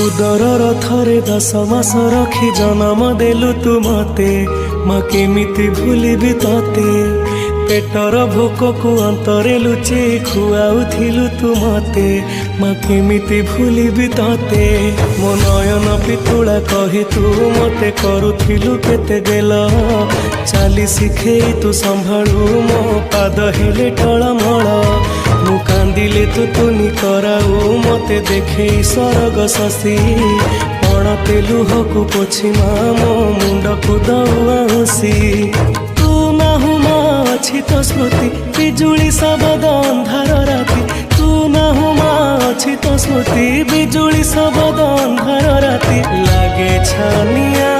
उदरर थरे 10 मास रखी जन्म देलु तू मते माँ केमिति भूलिबि तते पेटर भोक को अंतरे लुचे खुआउथिलु तू मते माँ केमिति भूलिबि तते मो नयन पितुला कही तू मते करुथिलु केते गेल चाली शिखेई तू संभाळु मो पाद हेले टळमळ मु कांदिले तू तुनी कराऊ मते देखे सरग शशि पण तेलु हकु पोछि मो मुंड को दउसी तू नाहु मा अछि तो स्मृति बिजुली शब्द अंधार राति तू नाहु मा अछि तो स्मृति बिजुली शब्द अंधार राति लागे छानिया